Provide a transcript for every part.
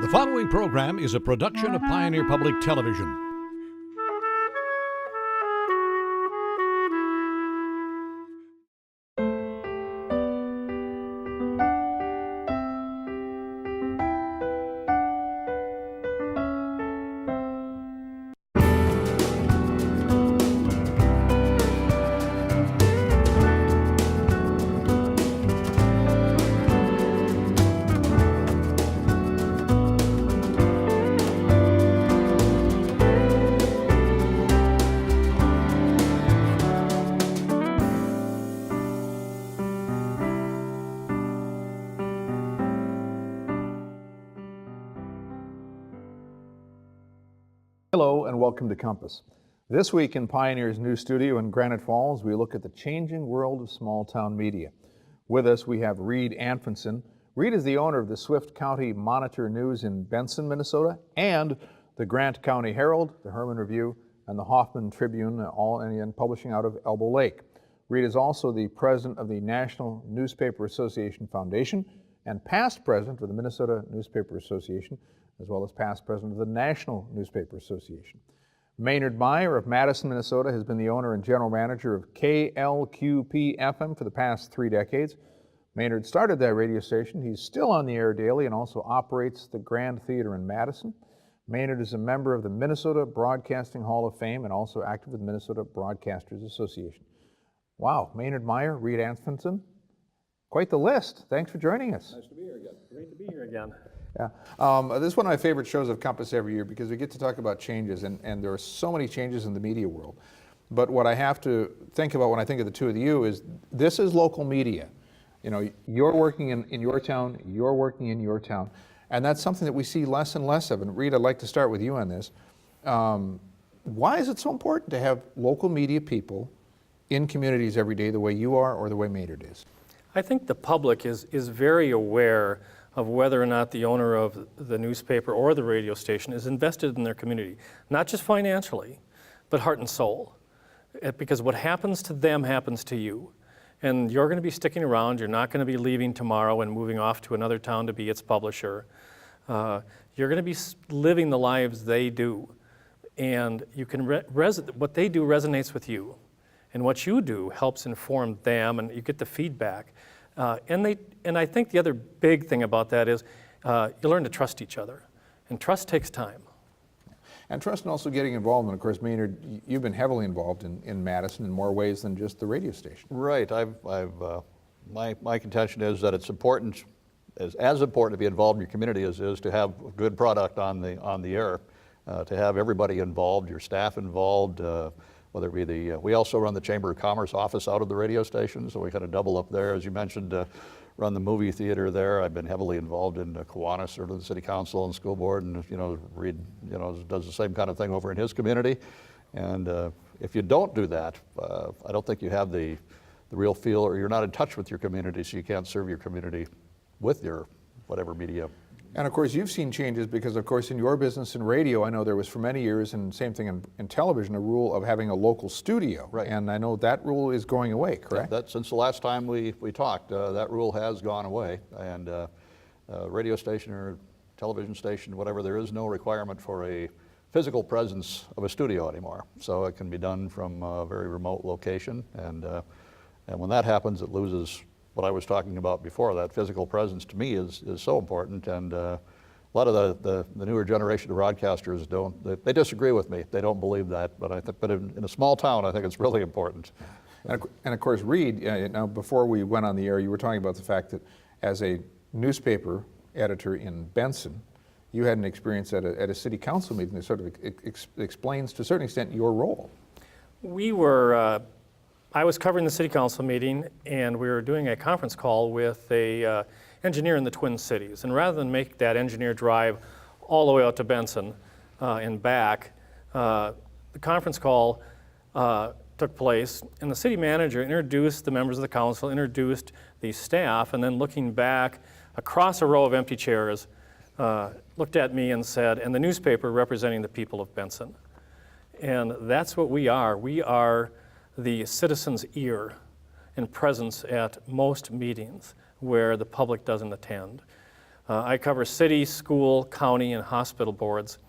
The following program is a production of Pioneer Public Television. Hello and welcome to Compass. This week in Pioneer's new studio in Granite Falls, we look at the changing world of small town media. With us we have Reed Anfinson. Reed is the owner of the Swift County Monitor News in Benson, Minnesota, and the Grant County Herald, the Herman Review, and the Hoffman Tribune, all and publishing out of Elbow Lake. Reed is also the president of the National Newspaper Association Foundation and past president of the Minnesota Newspaper Association, as well as past president of the National Newspaper Association. Maynard Meyer of Madison, Minnesota has been the owner and general manager of KLQP-FM for the past 3 decades. Maynard started that radio station. He's still on the air daily and also operates the Grand Theater in Madison. Maynard is a member of the Minnesota Broadcasting Hall of Fame and also active with the Minnesota Broadcasters Association. Wow, Maynard Meyer, Reed Anfinson, quite the list. Thanks for joining us. Nice to be here again. Great to be here again. Yeah, this is one of my favorite shows of Compass every year because we get to talk about changes, and there are so many changes in the media world. But what I have to think about when I think of the two of you is this is local media. You know, you're working in your town, you're working in your town, and that's something that we see less and less of. And Reed, I'd like to start with you on this. Why is it so important to have local media people in communities every day the way you are or the way Maynard is? I think the public is very aware of whether or not the owner of the newspaper or the radio station is invested in their community, not just financially, but heart and soul. Because what happens to them happens to you. And you're going to be sticking around, you're not going to be leaving tomorrow and moving off to another town to be its publisher. You're going to be living the lives they do. And you can what they do resonates with you. And what you do helps inform them, and you get the feedback. And I think the other big thing about that is you learn to trust each other, and trust takes time. And trust and also getting involved, and of course, Maynard, you've been heavily involved in Madison in more ways than just the radio station. Right. My contention is that it's important, as important to be involved in your community as it is to have a good product on the air, to have everybody involved, your staff involved. Whether it be we also run the Chamber of Commerce office out of the radio station, so we kind of double up there. As you mentioned, run the movie theater there. I've been heavily involved in Kiwanis, sort of the city council and school board, and Reed, does the same kind of thing over in his community. And if you don't do that, I don't think you have the real feel, or you're not in touch with your community, so you can't serve your community with your whatever media. And of course, you've seen changes because, of course, in your business in radio, I know there was for many years, and same thing in television, a rule of having a local studio. Right. And I know that rule is going away, correct? That since the last time we talked, that rule has gone away. And radio station or television station, whatever, there is no requirement for a physical presence of a studio anymore. So it can be done from a very remote location. And when that happens, it loses what I was talking about before. That physical presence to me is so important, and a lot of the newer generation of broadcasters they disagree with me. They don't believe that, but in a small town, I think it's really important. And of course, Reed, now before we went on the air, you were talking about the fact that as a newspaper editor in Benson, you had an experience at a city council meeting that sort of explains to a certain extent your role. I was covering the city council meeting, and we were doing a conference call with a engineer in the Twin Cities. And rather than make that engineer drive all the way out to Benson and back, the conference call took place, and the city manager introduced the members of the council, introduced the staff, and then looking back across a row of empty chairs, looked at me and said, "And the newspaper representing the people of Benson." And that's what we are. We are the citizen's ear and presence at most meetings where the public doesn't attend. I cover city, school, county, and hospital boards.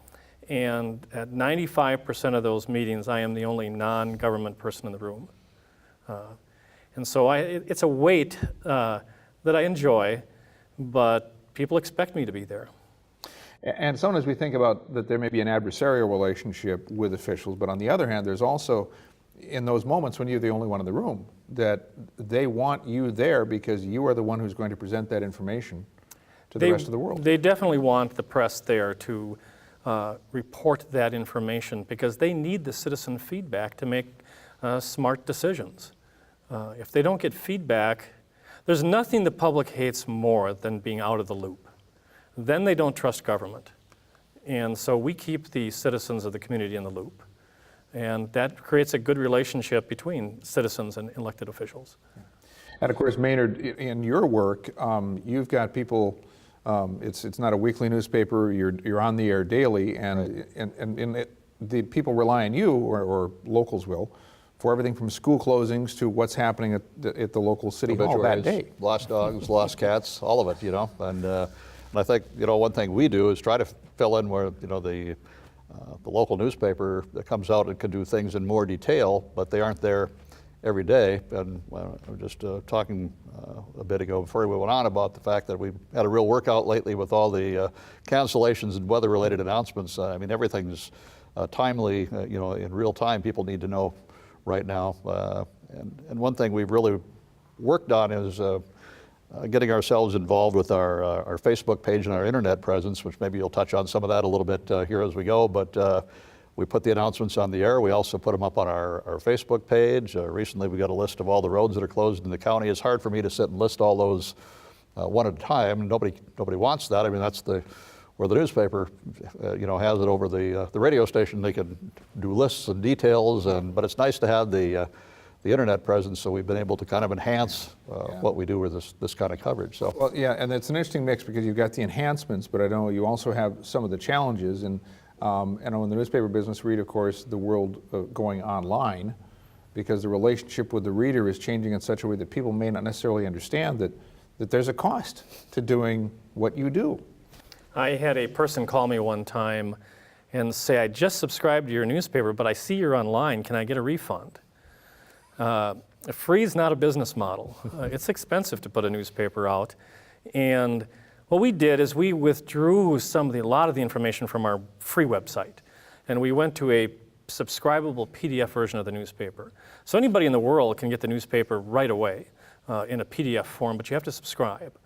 And at 95% of those meetings, I am the only non-government person in the room. And so it's a weight that I enjoy, but people expect me to be there. And sometimes we think about that there may be an adversarial relationship with officials, but on the other hand, there's also, in those moments when you're the only one in the room, that they want you there because you are the one who's going to present that information to the rest of the world. They definitely want the press there to report that information because they need the citizen feedback to make smart decisions. If they don't get feedback, there's nothing the public hates more than being out of the loop. Then they don't trust government. And so we keep the citizens of the community in the loop. And that creates a good relationship between citizens and elected officials. And of course, Maynard, in your work, you've got people, it's not a weekly newspaper, you're on the air daily, and, right. and the people rely on you, or locals will, for everything from school closings to what's happening at the local city hall that day. Lost dogs, lost cats, all of it, you know. And I think, you know, one thing we do is try to fill in where, you know, the local newspaper that comes out and can do things in more detail, but they aren't there every day. And I was just talking a bit ago before we went on about the fact that we've had a real workout lately with all the cancellations and weather-related announcements. I mean, everything's timely, you know, in real time. People need to know right now. And one thing we've really worked on is getting ourselves involved with our Facebook page and our internet presence, which maybe you'll touch on some of that a little bit here as we go. But we put the announcements on the air. We also put them up on our Facebook page. Recently, we got a list of all the roads that are closed in the county. It's hard for me to sit and list all those one at a time. Nobody wants that. I mean, that's where the newspaper, you know, has it over the radio station. They can do lists and details, but it's nice to have the internet presence, so we've been able to kind of enhance what we do with this kind of coverage. So, well, yeah, and it's an interesting mix because you've got the enhancements, but I know you also have some of the challenges. And in the newspaper business, read, of course, the world going online, because the relationship with the reader is changing in such a way that people may not necessarily understand that there's a cost to doing what you do. I had a person call me one time and say, I just subscribed to your newspaper, but I see you're online. Can I get a refund? Free is not a business model. It's expensive to put a newspaper out. And what we did is we withdrew a lot of the information from our free website. And we went to a subscribable PDF version of the newspaper. So anybody in the world can get the newspaper right away in a PDF form, but you have to subscribe.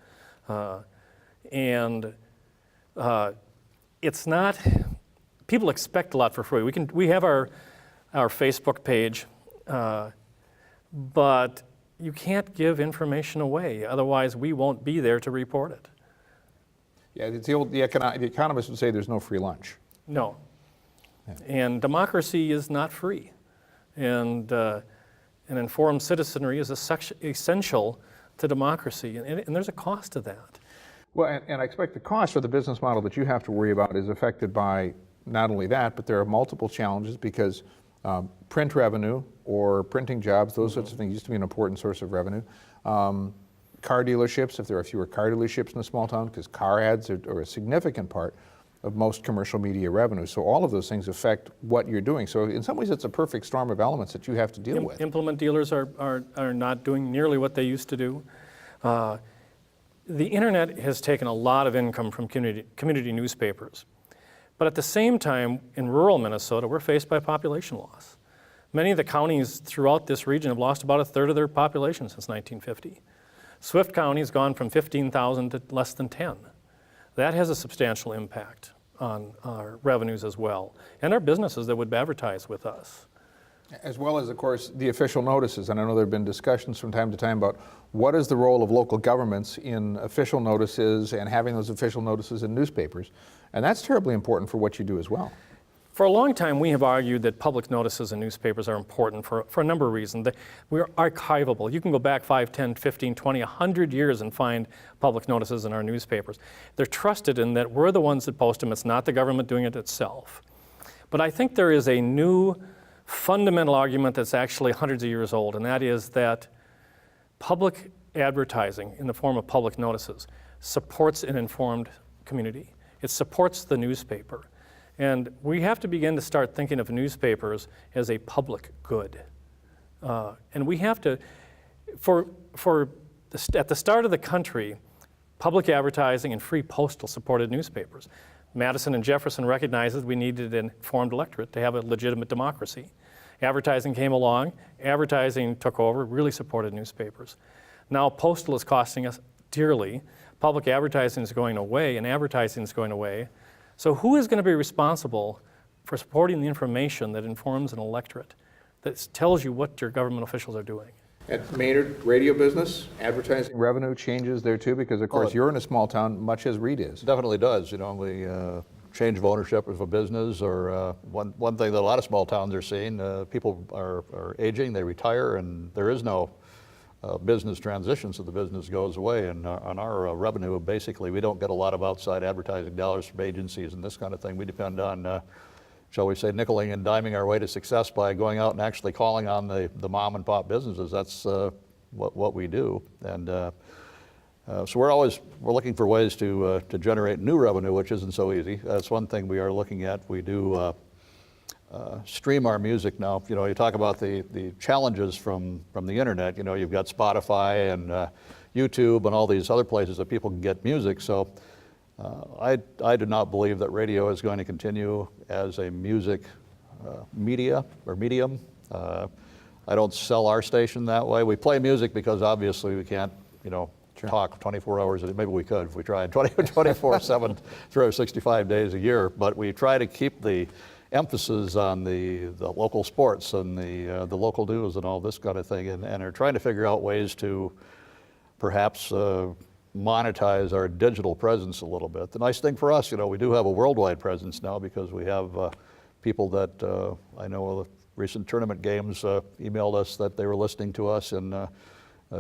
It's not, people expect a lot for free. We have our Facebook page, but you can't give information away. Otherwise, we won't be there to report it. Yeah, it's the economists would say there's no free lunch. No. Yeah. And democracy is not free. And an informed citizenry is essential to democracy, and there's a cost to that. Well, and I expect the cost for the business model that you have to worry about is affected by not only that, but there are multiple challenges because print revenue or printing jobs, those sorts of things used to be an important source of revenue. Car dealerships, if there are fewer car dealerships in a small town, because car ads are a significant part of most commercial media revenue. So all of those things affect what you're doing. So in some ways, it's a perfect storm of elements that you have to deal with. Implement dealers are not doing nearly what they used to do. The internet has taken a lot of income from community newspapers. But at the same time, in rural Minnesota, we're faced by population loss. Many of the counties throughout this region have lost about a third of their population since 1950. Swift County has gone from 15,000 to less than 10. That has a substantial impact on our revenues as well, and our businesses that would advertise with us. As well as, of course, the official notices. And I know there have been discussions from time to time about what is the role of local governments in official notices and having those official notices in newspapers. And that's terribly important for what you do as well. For a long time, we have argued that public notices in newspapers are important for a number of reasons. We're archivable. You can go back 5, 10, 15, 20, 100 years and find public notices in our newspapers. They're trusted in that we're the ones that post them. It's not the government doing it itself. But I think there is a new fundamental argument that's actually hundreds of years old, and that is that public advertising in the form of public notices supports an informed community. It supports the newspaper. And we have to begin to start thinking of newspapers as a public good. And we have to, at the start of the country, public advertising and free postal supported newspapers. Madison and Jefferson recognized that we needed an informed electorate to have a legitimate democracy. Advertising came along, advertising took over, really supported newspapers. Now postal is costing us dearly. Public advertising is going away and advertising is going away. So who is going to be responsible for supporting the information that informs an electorate, that tells you what your government officials are doing? At Maynard radio business, advertising revenue changes there too, because of course you're in a small town, much as Reed is. Definitely does. You know, the change of ownership of a business, or one thing that a lot of small towns are seeing, people are aging, they retire, and there is no business transition, so the business goes away. And on our revenue, basically, we don't get a lot of outside advertising dollars from agencies and this kind of thing. We depend on, shall we say, nickeling and diming our way to success by going out and actually calling on the mom and pop businesses. That's what we do. And so we're looking for ways to generate new revenue, which isn't so easy. That's one thing we are looking at. We do stream our music now. You know, you talk about the challenges from the internet. You know, you've got Spotify and YouTube and all these other places that people can get music. So I do not believe that radio is going to continue as a music media or medium. I don't sell our station that way. We play music because obviously we can't, you know, talk 24 hours a day. Maybe we could if we tried 24/7, 365 days a year. But we try to keep the emphasis on the local sports and the local news and all this kind of thing, and are trying to figure out ways to perhaps monetize our digital presence a little bit. The nice thing for us, you know, we do have a worldwide presence now because we have people that I know of recent tournament games emailed us that they were listening to us in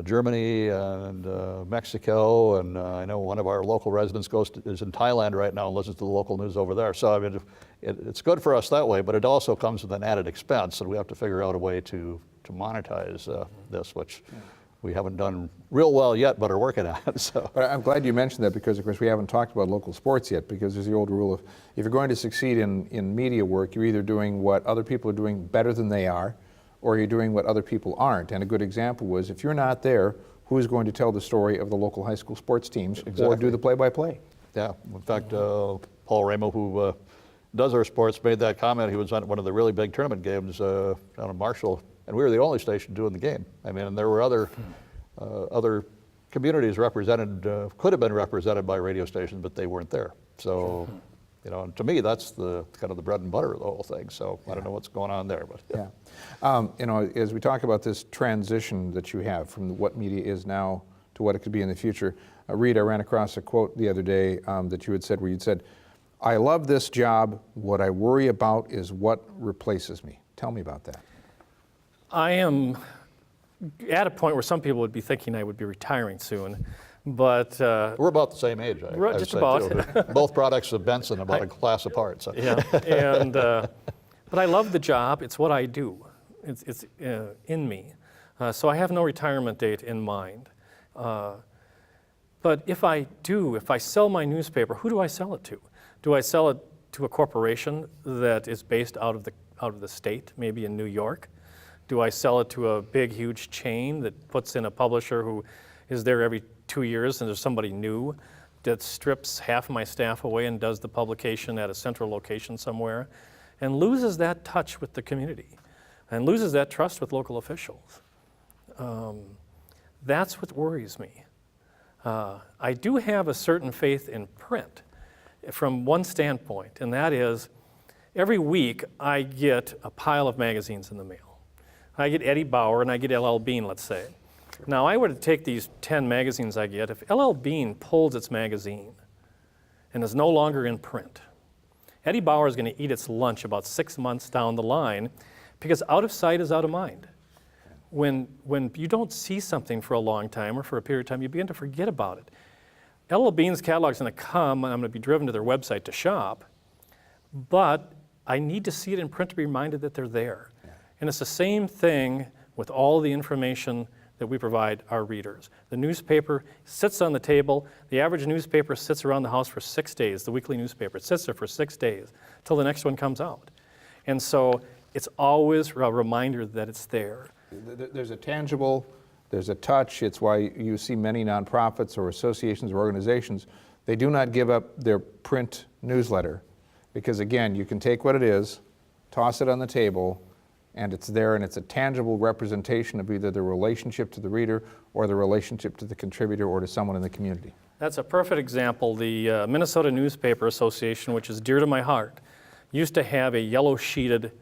Germany and Mexico, and I know one of our local residents is in Thailand right now and listens to the local news over there. So I mean, it's good for us that way, but it also comes with an added expense, and we have to figure out a way to monetize this, which we haven't done real well yet, but are working on. So. But I'm glad you mentioned that because, of course, we haven't talked about local sports yet, because there's the old rule of if you're going to succeed in media work, you're either doing what other people are doing better than they are, or you're doing what other people aren't. And a good example was, if you're not there, who is going to tell the story of the local high school sports teams or do the play-by-play? Yeah, in fact, Paul Ramo, who does our sports, made that comment. He was on one of the really big tournament games down in Marshall, and we were the only station doing the game. I mean, and there were other communities represented, could have been represented by radio stations, but they weren't there. So, you know, and to me, that's the kind of the bread and butter of the whole thing. So I don't know what's going on there, but yeah. You know, as we talk about this transition that you have from what media is now to what it could be in the future, Reed, I ran across a quote the other day that you had said, where you'd said, "I love this job. What I worry about is what replaces me." Tell me about that. I am at a point where some people would be thinking I would be retiring soon, but we're about the same age. I just say, about. Both products of Benson about a class apart. So. Yeah, and but I love the job. It's what I do. It's in me. So I have no retirement date in mind. But if I sell my newspaper, who do I sell it to? Do I sell it to a corporation that is based out of the state, maybe in New York? Do I sell it to a big, huge chain that puts in a publisher who is there every 2 years and there's somebody new that strips half of my staff away and does the publication at a central location somewhere and loses that touch with the community and loses that trust with local officials? That's what worries me. I do have a certain faith in print from one standpoint, and that is every week I get a pile of magazines in the mail. I get Eddie Bauer and I get L.L. Bean, let's say. Now, I were to take these 10 magazines I get. If L.L. Bean pulls its magazine and is no longer in print, Eddie Bauer is going to eat its lunch about 6 months down the line, because out of sight is out of mind. When you don't see something for a long time or for a period of time, you begin to forget about it. L.L. Bean's catalog is going to come, and I'm going to be driven to their website to shop, but I need to see it in print to be reminded that they're there. And it's the same thing with all the information that we provide our readers. The newspaper sits on the table. The average newspaper sits around the house for 6 days, the weekly newspaper. It sits there for 6 days till the next one comes out. And so it's always a reminder that it's there. There's a tangible, there's a touch. It's why you see many nonprofits or associations or organizations, they do not give up their print newsletter because, again, you can take what it is, toss it on the table, and it's there, and it's a tangible representation of either the relationship to the reader or the relationship to the contributor or to someone in the community. That's a perfect example. The Minnesota Newspaper Association, which is dear to my heart, used to have a yellow sheeted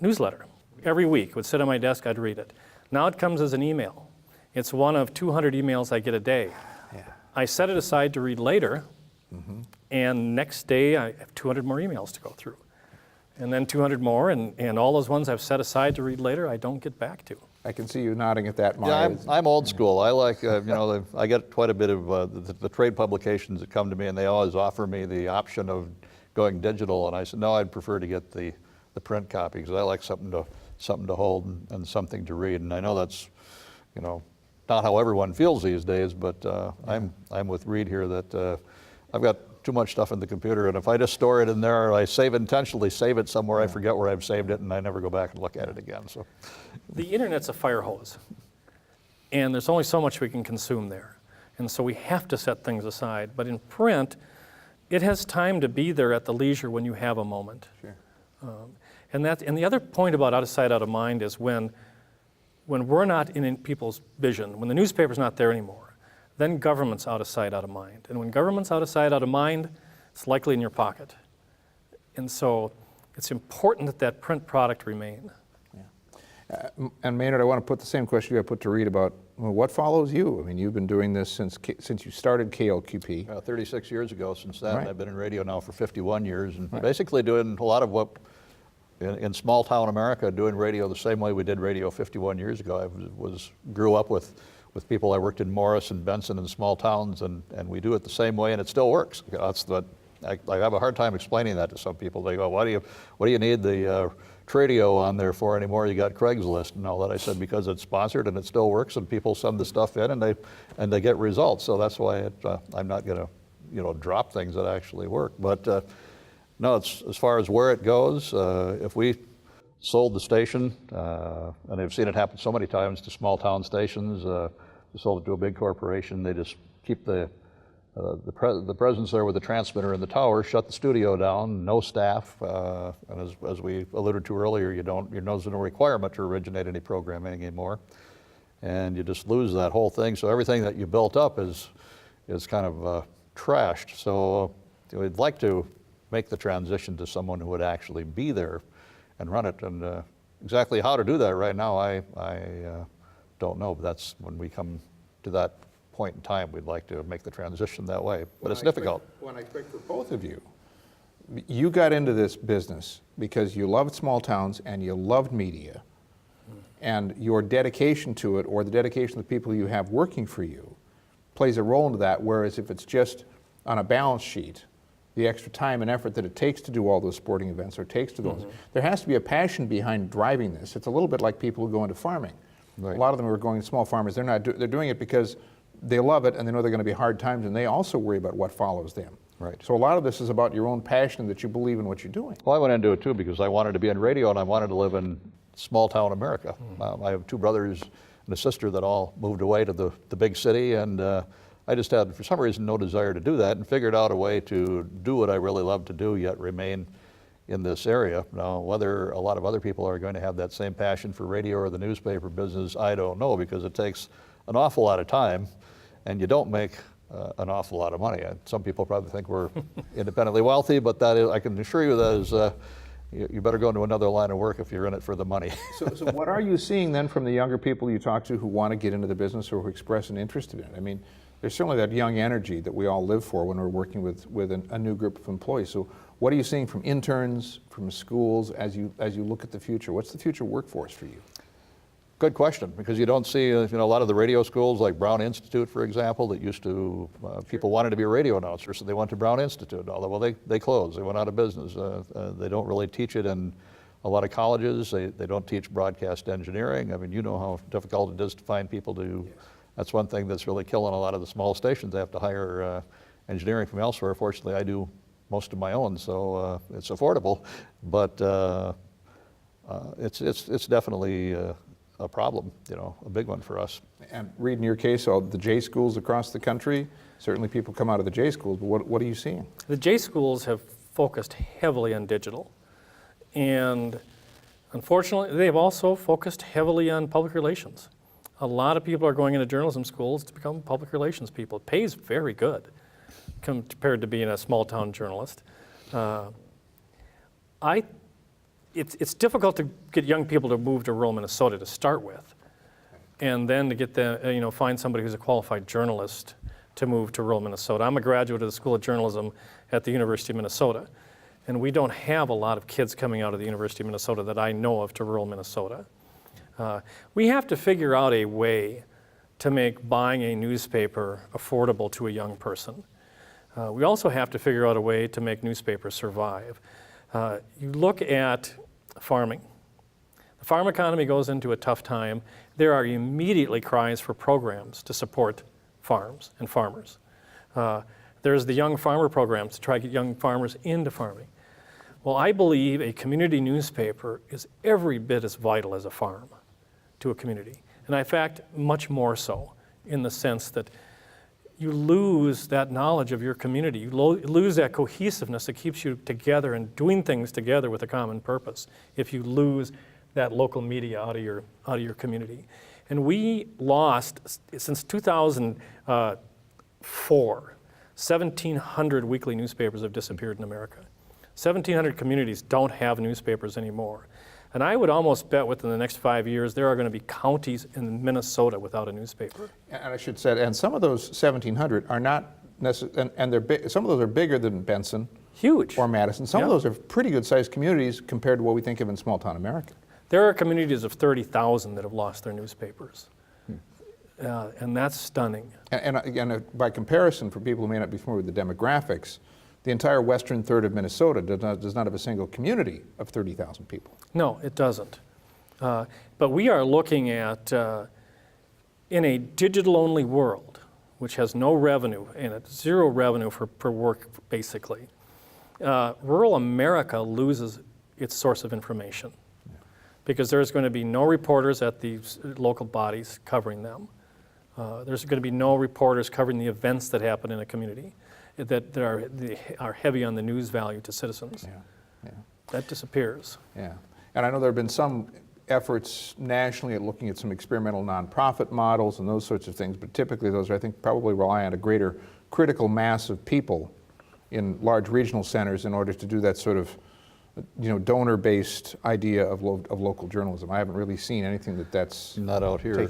newsletter. Every week, it would sit on my desk, I'd read it. Now it comes as an email. It's one of 200 emails I get a day. Yeah. I set it aside to read later, and next day I have 200 more emails to go through. And then 200 more, and all those ones I've set aside to read later, I don't get back to. I can see you nodding at that, Maya. Yeah, I'm old school. I like, I get quite a bit of the trade publications that come to me, and they always offer me the option of going digital, and I said, no, I'd prefer to get the print copy because I like something to hold and something to read. And I know that's, not how everyone feels these days, but I'm with Reed here that I've got too much stuff in the computer, and if I just store it in there, I intentionally save it somewhere, I forget where I've saved it, and I never go back and look at it again. So, the internet's a fire hose, and there's only so much we can consume there, and so we have to set things aside. But in print, it has time to be there at the leisure when you have a moment. Sure. And the other point about out of sight, out of mind is when we're not in people's vision, when the newspaper's not there anymore, then government's out of sight, out of mind. And when government's out of sight, out of mind, it's likely in your pocket. And so it's important that that print product remain. Yeah. And Maynard, I want to put the same question you put to Reed about what follows you. I mean, you've been doing this since you started KLQP. 36 years ago since that. Right. I've been in radio now for 51 years, and basically doing a lot of what in small town America, doing radio the same way we did radio 51 years ago. I grew up with people. I worked in Morris and Benson and small towns, and we do it the same way, and it still works. I have a hard time explaining that to some people. They go, what do you need the Tradio on there for anymore? You got Craigslist and all that. I said, because it's sponsored and it still works, and people send the stuff in and they get results. So that's why I'm not going to drop things that actually work. But no, it's as far as where it goes. If we sold the station, and I've seen it happen so many times to small town stations. We sold it to a big corporation. They just keep the presence there with the transmitter in the tower, shut the studio down, no staff, and as we alluded to earlier, there's no requirement to originate any programming anymore, and you just lose that whole thing. So everything that you built up is kind of trashed. So we'd like to make the transition to someone who would actually be there and run it. And exactly how to do that right now, I don't know. But that's when we come to that point in time, we'd like to make the transition that way. But it's difficult. When I speak for both of you, you got into this business because you loved small towns and you loved media. And your dedication to it, or the dedication of the people you have working for you, plays a role into that. Whereas if it's just on a balance sheet, the extra time and effort that it takes to do all those sporting events or takes to those, there has to be a passion behind driving this. It's a little bit like people who go into farming. Right. A lot of them are going small farmers. They're doing it because they love it and they know they're going to be hard times, and they also worry about what follows them. Right. So a lot of this is about your own passion, that you believe in what you're doing. Well, I went into it too because I wanted to be in radio and I wanted to live in small town America. I have two brothers and a sister that all moved away to the big city, and I just had, for some reason, no desire to do that, and figured out a way to do what I really love to do, yet remain in this area. Now, whether a lot of other people are going to have that same passion for radio or the newspaper business, I don't know, because it takes an awful lot of time, and you don't make an awful lot of money. Some people probably think we're independently wealthy, but that is, I can assure you that is, you better go into another line of work if you're in it for the money. So what are you seeing then from the younger people you talk to who want to get into the business or who express an interest in it? I mean, there's certainly that young energy that we all live for when we're working with a new group of employees. So what are you seeing from interns, from schools, as you look at the future? What's the future workforce for you? Good question, because you don't see a lot of the radio schools like Brown Institute, for example, that used to, people wanted to be a radio announcer, so they went to Brown Institute. Although, well, they closed, they went out of business. They don't really teach it in a lot of colleges, they don't teach broadcast engineering. I mean, you know how difficult it is to find people to, that's one thing that's really killing a lot of the small stations. They have to hire engineering from elsewhere. Fortunately, I do most of my own, so it's affordable, but it's definitely a problem, you know, a big one for us. And Reed, in your case, all the J schools across the country, certainly people come out of the J schools, but what are you seeing? The J schools have focused heavily on digital, and unfortunately, they have also focused heavily on public relations. A lot of people are going into journalism schools to become public relations people. It pays very good compared to being a small town journalist. It's difficult to get young people to move to rural Minnesota to start with, and then to get find somebody who's a qualified journalist to move to rural Minnesota. I'm a graduate of the School of Journalism at the University of Minnesota, and we don't have a lot of kids coming out of the University of Minnesota that I know of to rural Minnesota. We have to figure out a way to make buying a newspaper affordable to a young person. We also have to figure out a way to make newspapers survive. You look at farming. The farm economy goes into a tough time. There are immediately cries for programs to support farms and farmers. There's the Young Farmer programs to try to get young farmers into farming. Well, I believe a community newspaper is every bit as vital as a farm to a community. And in fact, much more so, in the sense that you lose that knowledge of your community. You lose that cohesiveness that keeps you together and doing things together with a common purpose if you lose that local media out of your community. And we lost, since 2004, 1,700 weekly newspapers have disappeared in America. 1,700 communities don't have newspapers anymore. And I would almost bet within the next 5 years there are going to be counties in Minnesota without a newspaper. And I should say, and some of those 1,700 are not necessarily, and they're some of those are bigger than Benson. Huge. Or Madison. Some of those are pretty good sized communities compared to what we think of in small town America. There are communities of 30,000 that have lost their newspapers. And that's stunning. And by comparison, for people who may not be familiar with the demographics, the entire western third of Minnesota does not have a single community of 30,000 people. No, it doesn't. But we are looking at, in a digital-only world, which has no revenue in it, zero revenue for work, basically, rural America loses its source of information because there's going to be no reporters at these local bodies covering them. There's going to be no reporters covering the events that happen in a community that are heavy on the news value to citizens. Yeah. That disappears. Yeah. And I know there have been some efforts nationally at looking at some experimental nonprofit models and those sorts of things, but typically those, I think, probably rely on a greater critical mass of people in large regional centers in order to do that sort of, donor-based idea of local journalism. I haven't really seen anything that's Not out here.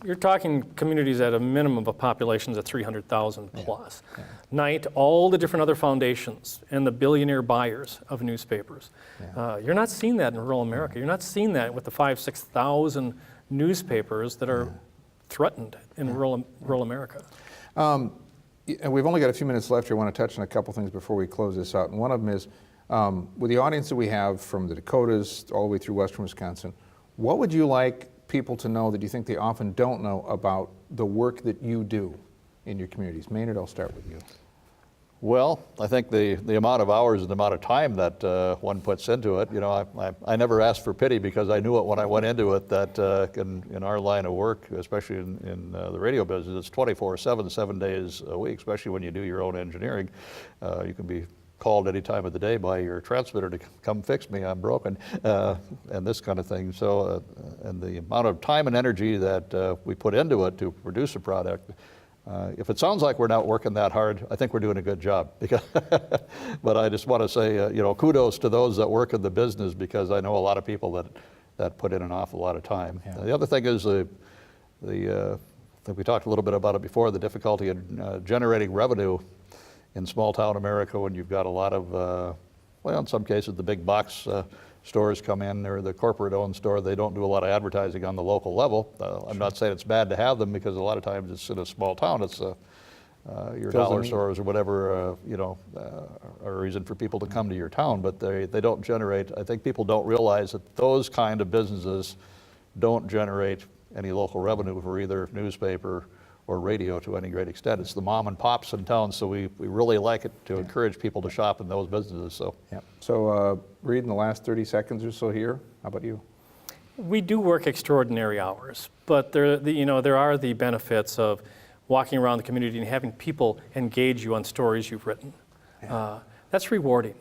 You're talking communities at a minimum of populations of 300,000 plus. Knight, all the different other foundations, and the billionaire buyers of newspapers. You're not seeing that in rural America. You're not seeing that with the 5,000-6,000 newspapers that are threatened in rural America. And we've only got a few minutes left here. I want to touch on a couple things before we close this out. And one of them is, with the audience that we have from the Dakotas all the way through western Wisconsin, what would you like people to know that you think they often don't know about the work that you do in your communities? Maynard, I'll start with you. Well, I think the amount of hours and the amount of time that one puts into it, I never asked for pity because I knew it when I went into it that in our line of work, especially in the radio business, it's 24/7, 7 days a week, especially when you do your own engineering. You can be called any time of the day by your transmitter to come fix me, I'm broken, and this kind of thing. So, and the amount of time and energy that we put into it to produce a product, if it sounds like we're not working that hard, I think we're doing a good job. Because but I just want to say, kudos to those that work in the business, because I know a lot of people that put in an awful lot of time. Yeah. The other thing is I think we talked a little bit about it before, the difficulty in generating revenue in small town America when you've got a lot of, in some cases the big box stores come in, or the corporate owned store, they don't do a lot of advertising on the local level. I'm not saying it's bad to have them, because a lot of times it's in a small town, it's your Fills a dollar need. stores or whatever, are a reason for people to come to your town, but they don't generate, I think people don't realize that those kind of businesses don't generate any local revenue for either newspaper or radio to any great extent. It's the mom and pops in town, so we really like it to encourage people to shop in those businesses. So Yep. So, Reed, in the last 30 seconds or so here, how about you? We do work extraordinary hours, but there are the benefits of walking around the community and having people engage you on stories you've written. That's rewarding.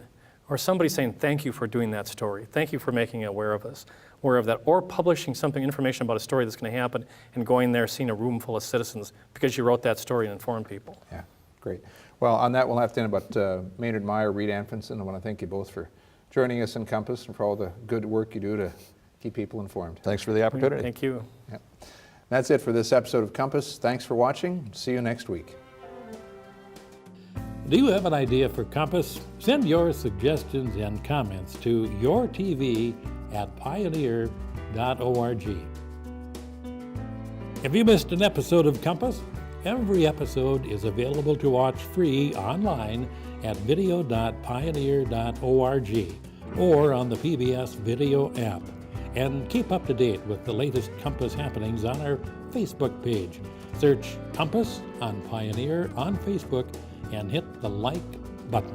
Or somebody saying, thank you for doing that story. Thank you for making aware of that. Or publishing information about a story that's going to happen and going there, seeing a room full of citizens because you wrote that story and informed people. Yeah, great. Well, on that, we'll have to end, but Maynard Meyer, Reed Anfinson, I want to thank you both for joining us in Compass and for all the good work you do to keep people informed. thanks for the opportunity. Thank you. Yep. That's it for this episode of Compass. Thanks for watching. See you next week. Do you have an idea for Compass? Send your suggestions and comments to yourtv@pioneer.org. If you missed an episode of Compass, every episode is available to watch free online at video.pioneer.org or on the PBS Video app. And keep up to date with the latest Compass happenings on our Facebook page. Search Compass on Pioneer on Facebook and hit the like button.